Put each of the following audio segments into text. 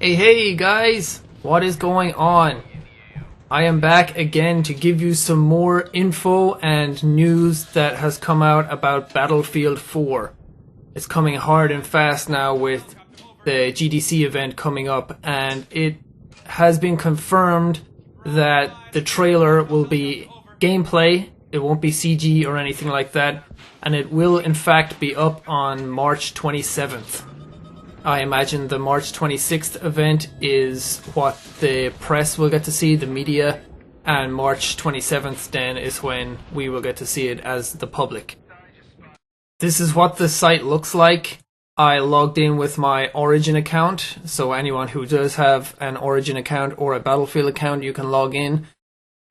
Hey guys, what is going on? I am back again to give you some more info and news that has come out about Battlefield 4. It's coming hard and fast now with the GDC event coming up, and it has been confirmed that the trailer will be gameplay. It won't be CG or anything like that, and it will in fact be up on March 27th. I imagine the March 26th event is what the press will get to see, the media, and March 27th then is when we will get to see it as the public. This is what the site looks like. I logged in with my Origin account, so anyone who does have an Origin account or a Battlefield account, you can log in,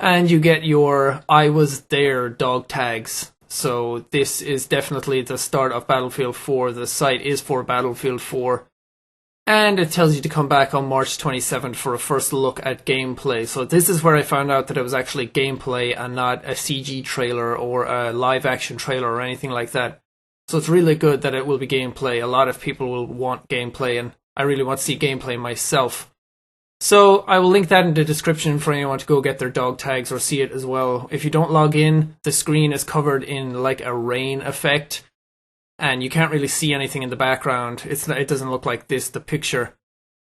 and you get your I was there dog tags. So this is definitely the start of Battlefield 4. The site is for Battlefield 4. And it tells you to come back on March 27th for a first look at gameplay. So this is where I found out that it was actually gameplay and not a CG trailer or a live action trailer or anything like that. So it's really good that it will be gameplay. A lot of people will want gameplay, and I really want to see gameplay myself. So I will link that in the description for anyone to go get their dog tags or see it as well. If you don't log in, the screen is covered in like a rain effect, and you can't really see anything in the background. It doesn't look like this, the picture.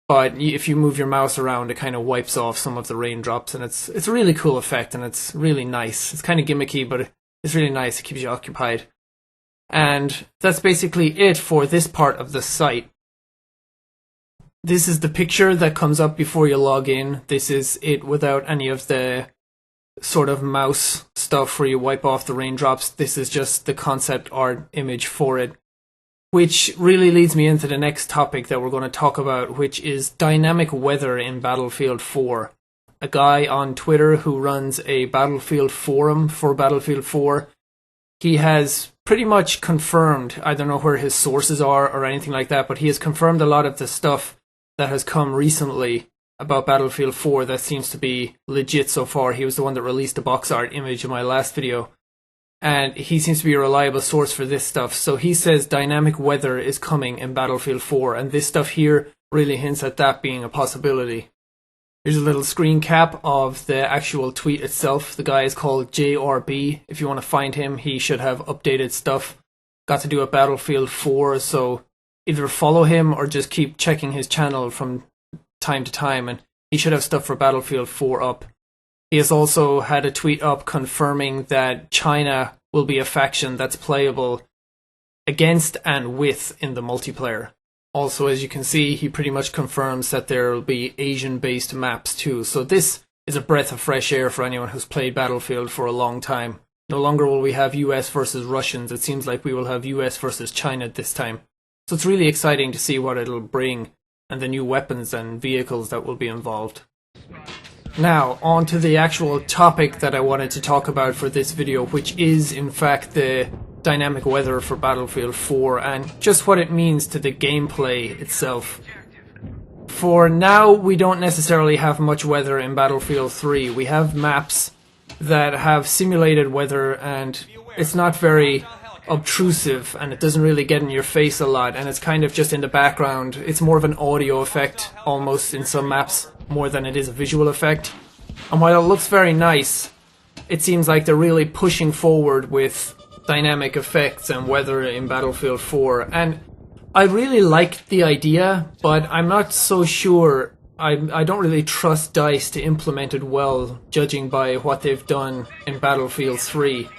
But if you move your mouse around, it kind of wipes off some of the raindrops, and it's a really cool effect, and it's really nice. It's kind of gimmicky, but it's really nice. It keeps you occupied. And that's basically it for this part of the site. This is the picture that comes up before you log in. This is it without any of the sort of mouse stuff where you wipe off the raindrops. This is just the concept art image for it, which really leads me into the next topic that we're going to talk about, which is dynamic weather in Battlefield 4. A guy on Twitter who runs a Battlefield forum for Battlefield 4, he has pretty much confirmed, I don't know where his sources are or anything like that, but he has confirmed a lot of the stuff that has come recently about Battlefield 4 that seems to be legit so far. He was the one that released the box art image in my last video, and he seems to be a reliable source for this stuff. So he says dynamic weather is coming in Battlefield 4, and this stuff here really hints at that being a possibility. Here's a little screen cap of the actual tweet itself. The guy is called JRB. If you want to find him, he should have updated stuff. Got to do a Battlefield 4, so either follow him or just keep checking his channel from time to time, and he should have stuff for Battlefield 4 up. He has also had a tweet up confirming that China will be a faction that's playable against and with in the multiplayer. Also, as you can see, he pretty much confirms that there will be Asian-based maps too. So this is a breath of fresh air for anyone who's played Battlefield for a long time. No longer will we have US versus Russians. It seems like we will have US versus China this time. So it's really exciting to see what it'll bring and the new weapons and vehicles that will be involved. Now, on to the actual topic that I wanted to talk about for this video, which is in fact the dynamic weather for Battlefield 4 and just what it means to the gameplay itself. For now, we don't necessarily have much weather in Battlefield 3. We have maps that have simulated weather, and it's not very obtrusive, and it doesn't really get in your face a lot, and it's kind of just in the background. It's more of an audio effect almost in some maps more than it is a visual effect. And while it looks very nice, it seems like they're really pushing forward with dynamic effects and weather in Battlefield 4, and I really like the idea, but I'm not so sure. I don't really trust DICE to implement it well, judging by what they've done in Battlefield 3.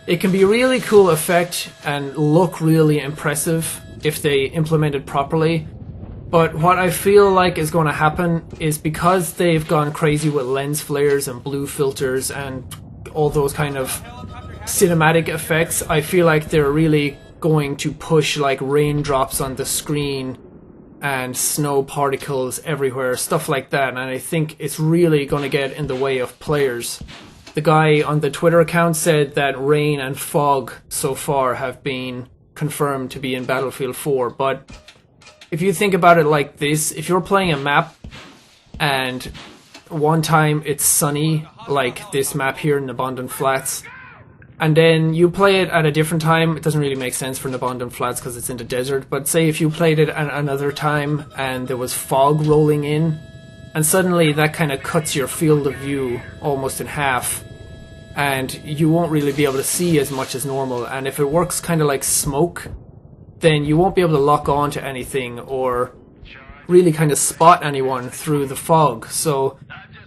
It can be a really cool effect and look really impressive if they implement it properly, but what I feel like is going to happen is because they've gone crazy with lens flares and blue filters and all those kind of cinematic effects, I feel like they're really going to push like raindrops on the screen and snow particles everywhere, stuff like that, and I think it's really going to get in the way of players. The guy on the Twitter account said that rain and fog so far have been confirmed to be in Battlefield 4, but if you think about it like this, if you're playing a map and one time it's sunny, like this map here in Abundant Flats, and then you play it at a different time. It doesn't really make sense for Nabondon Flats because it's in the desert, but say if you played it at another time and there was fog rolling in, and suddenly that kind of cuts your field of view almost in half, and you won't really be able to see as much as normal. And if it works kind of like smoke, then you won't be able to lock on to anything or really kind of spot anyone through the fog. So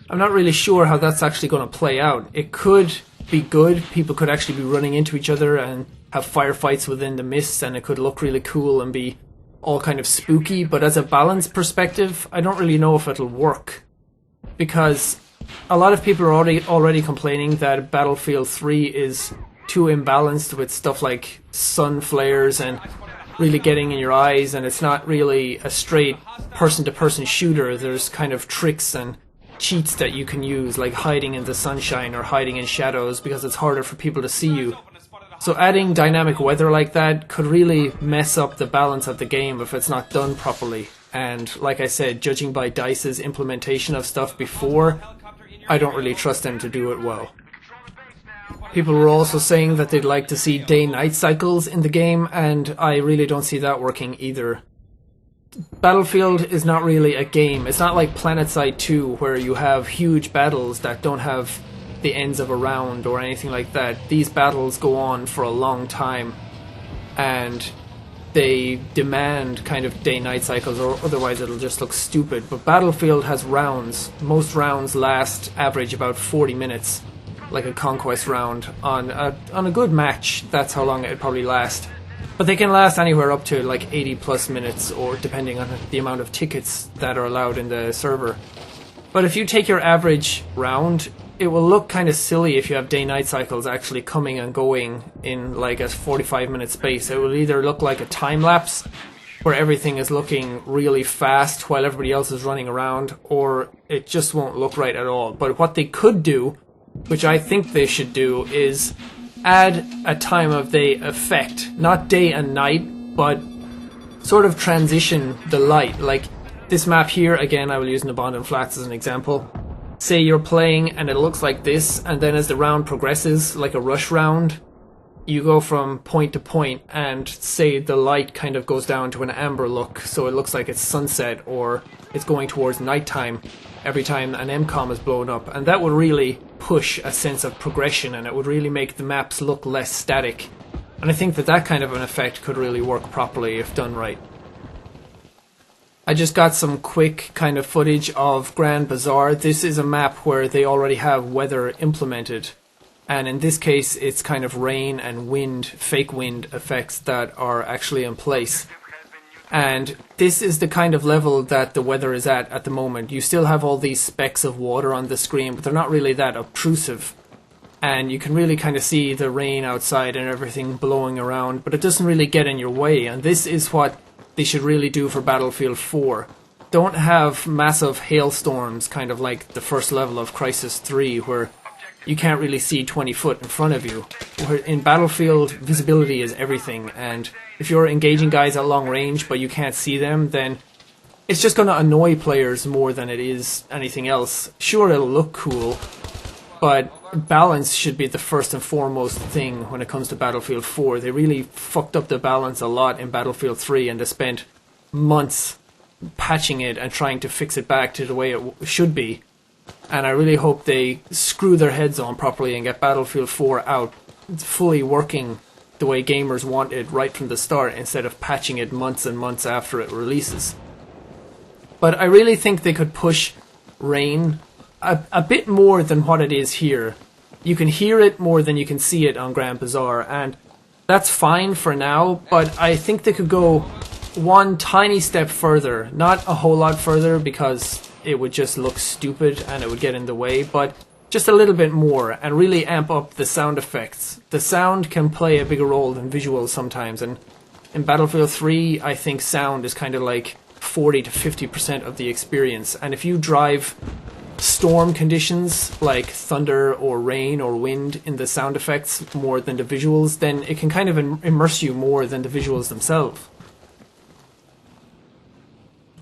I'm not really sure how that's actually going to play out. It could be good. People could actually be running into each other and have firefights within the mist, and it could look really cool and be all kind of spooky. But as a balance perspective, I don't really know if it'll work, because a lot of people are already complaining that Battlefield 3 is too imbalanced with stuff like sun flares and really getting in your eyes, and it's not really a straight person-to-person shooter. There's kind of tricks and cheats that you can use, like hiding in the sunshine or hiding in shadows, because it's harder for people to see you. So adding dynamic weather like that could really mess up the balance of the game if it's not done properly. And like I said, judging by DICE's implementation of stuff before, I don't really trust them to do it well. People were also saying that they'd like to see day-night cycles in the game, and I really don't see that working either. Battlefield is not really a game. It's not like PlanetSide 2 where you have huge battles that don't have the ends of a round or anything like that. These battles go on for a long time, and they demand kind of day-night cycles, or otherwise it'll just look stupid. But Battlefield has rounds. Most rounds average about 40 minutes, like a conquest round. On a good match, that's how long it'd probably last. But they can last anywhere up to like 80 plus minutes, or depending on the amount of tickets that are allowed in the server. But if you take your average round, it will look kind of silly if you have day-night cycles actually coming and going in like a 45-minute space. It will either look like a time-lapse where everything is looking really fast while everybody else is running around, or it just won't look right at all. But what they could do, which I think they should do, is add a time of day effect. Not day and night, but sort of transition the light. Like this map here, again, I will use Nabondon Flats as an example. Say you're playing and it looks like this, and then as the round progresses, like a rush round, you go from point to point, and say the light kind of goes down to an amber look, so it looks like it's sunset or it's going towards nighttime every time an MCOM is blown up. And that would really push a sense of progression, and it would really make the maps look less static. And I think that kind of an effect could really work properly if done right. I just got some quick kind of footage of Grand Bazaar. This is a map where they already have weather implemented, and in this case it's kind of rain and wind, fake wind effects that are actually in place. And this is the kind of level that the weather is at the moment. You still have all these specks of water on the screen, but they're not really that obtrusive. And you can really kind of see the rain outside and everything blowing around, but it doesn't really get in your way. And this is what they should really do for Battlefield 4. Don't have massive hailstorms, kind of like the first level of Crisis 3, where you can't really see 20 foot in front of you. Where in Battlefield, visibility is everything, and if you're engaging guys at long range but you can't see them, then it's just going to annoy players more than it is anything else. Sure, it'll look cool, but balance should be the first and foremost thing when it comes to Battlefield 4. They really fucked up the balance a lot in Battlefield 3, and they spent months patching it and trying to fix it back to the way it should be. And I really hope they screw their heads on properly and get Battlefield 4 out fully working the way gamers want it right from the start, instead of patching it months and months after it releases. But I really think they could push rain a bit more than what it is here. You can hear it more than you can see it on Grand Bazaar, and that's fine for now, but I think they could go one tiny step further. Not a whole lot further, because it would just look stupid and it would get in the way, but just a little bit more, and really amp up the sound effects. The sound can play a bigger role than visuals sometimes, and in Battlefield 3 I think sound is kind of like 40 to 50% of the experience. And if you drive storm conditions like thunder or rain or wind in the sound effects more than the visuals, then it can kind of immerse you more than the visuals themselves.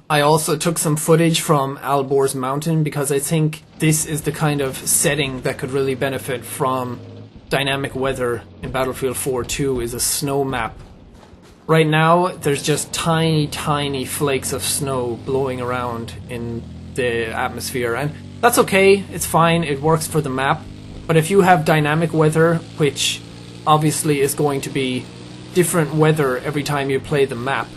I also took some footage from Al Bor's Mountain, because I think this is the kind of setting that could really benefit from dynamic weather in Battlefield 4 2 is a snow map. Right now, there's just tiny flakes of snow blowing around in the atmosphere, and that's okay, it's fine, it works for the map. But if you have dynamic weather, which obviously is going to be different weather every time you play the map.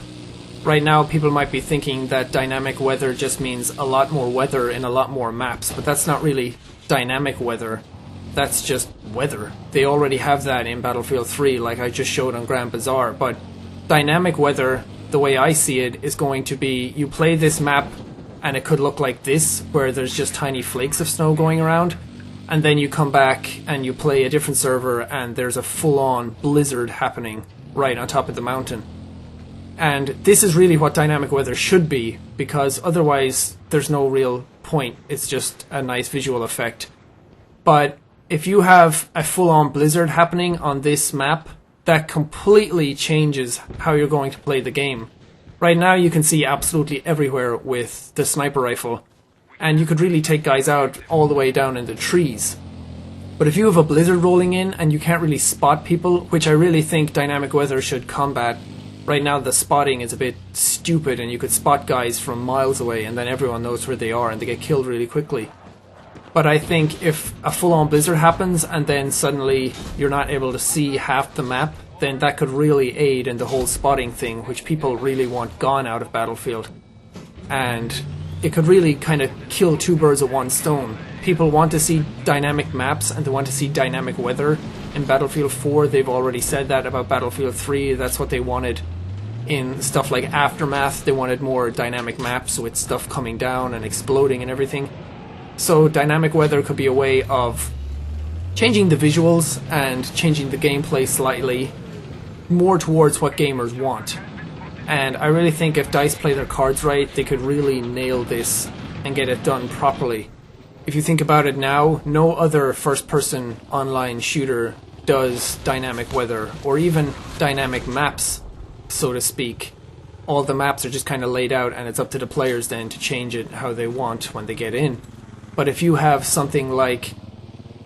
Right now, people might be thinking that dynamic weather just means a lot more weather in a lot more maps, but that's not really dynamic weather. That's just weather. They already have that in Battlefield 3, like I just showed on Grand Bazaar, but dynamic weather, the way I see it, is going to be you play this map and it could look like this, where there's just tiny flakes of snow going around, and then you come back and you play a different server and there's a full-on blizzard happening right on top of the mountain. And this is really what dynamic weather should be, because otherwise there's no real point. It's just a nice visual effect. But if you have a full-on blizzard happening on this map, that completely changes how you're going to play the game. Right now you can see absolutely everywhere with the sniper rifle, and you could really take guys out all the way down in the trees. But if you have a blizzard rolling in and you can't really spot people, which I really think dynamic weather should combat. Right now the spotting is a bit stupid and you could spot guys from miles away and then everyone knows where they are and they get killed really quickly. But I think if a full-on blizzard happens and then suddenly you're not able to see half the map, then that could really aid in the whole spotting thing, which people really want gone out of Battlefield. And it could really kind of kill two birds with one stone. People want to see dynamic maps and they want to see dynamic weather in Battlefield 4. They've already said that about Battlefield 3. That's what they wanted in stuff like Aftermath. They wanted more dynamic maps with stuff coming down and exploding and everything. So dynamic weather could be a way of changing the visuals and changing the gameplay slightly more towards what gamers want. And I really think if DICE play their cards right, they could really nail this and get it done properly. If you think about it now, no other first-person online shooter does dynamic weather, or even dynamic maps, so to speak. All the maps are just kind of laid out and it's up to the players then to change it how they want when they get in. But if you have something like,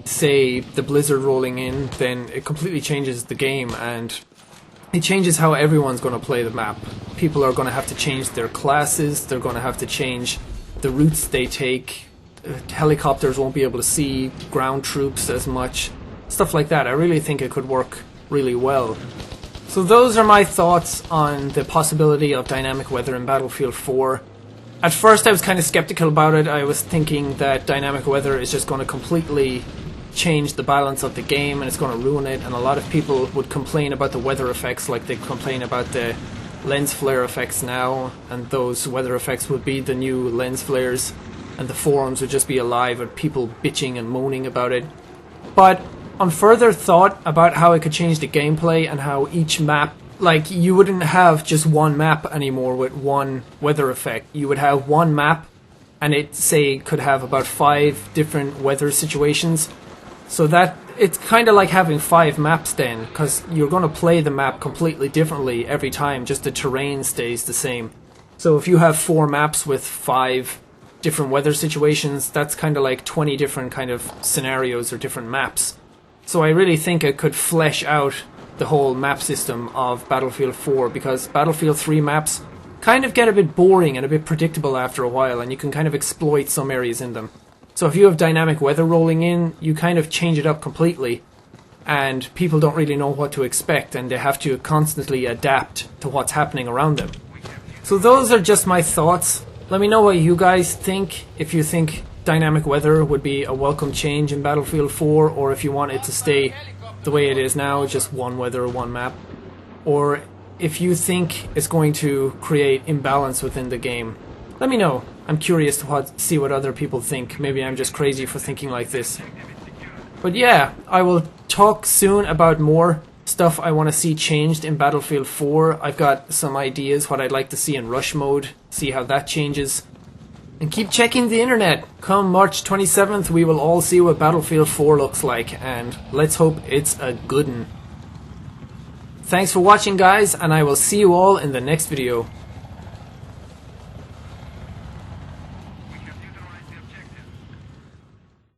say, the blizzard rolling in, then it completely changes the game and it changes how everyone's going to play the map. People are going to have to change their classes, they're going to have to change the routes they take. Helicopters won't be able to see ground troops as much. Stuff like that. I really think it could work really well. So those are my thoughts on the possibility of dynamic weather in Battlefield 4. At first I was kind of skeptical about it. I was thinking that dynamic weather is just going to completely change the balance of the game and it's going to ruin it, and a lot of people would complain about the weather effects like they complain about the lens flare effects now, and those weather effects would be the new lens flares, and the forums would just be alive with people bitching and moaning about it. But on further thought about how it could change the gameplay and how each map, like, you wouldn't have just one map anymore with one weather effect. You would have one map and it, say, could have about 5 different weather situations. So that it's kind of like having 5 maps then, because you're going to play the map completely differently every time, just the terrain stays the same. So if you have 4 maps with 5 different weather situations, that's kind of like 20 different kind of scenarios or different maps. So I really think it could flesh out the whole map system of Battlefield 4, because Battlefield 3 maps kind of get a bit boring and a bit predictable after a while, and you can kind of exploit some areas in them. So if you have dynamic weather rolling in, you kind of change it up completely, and people don't really know what to expect, and they have to constantly adapt to what's happening around them. So those are just my thoughts. Let me know what you guys think, if you think dynamic weather would be a welcome change in Battlefield 4, or if you want it to stay the way it is now, just one weather, one map, or if you think it's going to create imbalance within the game. Let me know. I'm curious to see what other people think. Maybe I'm just crazy for thinking like this. But yeah, I will talk soon about more stuff I want to see changed in Battlefield 4. I've got some ideas what I'd like to see in rush mode, see how that changes. And keep checking the internet. Come March 27th, we will all see what Battlefield 4 looks like, and let's hope it's a good one. Thanks for watching, guys, and I will see you all in the next video.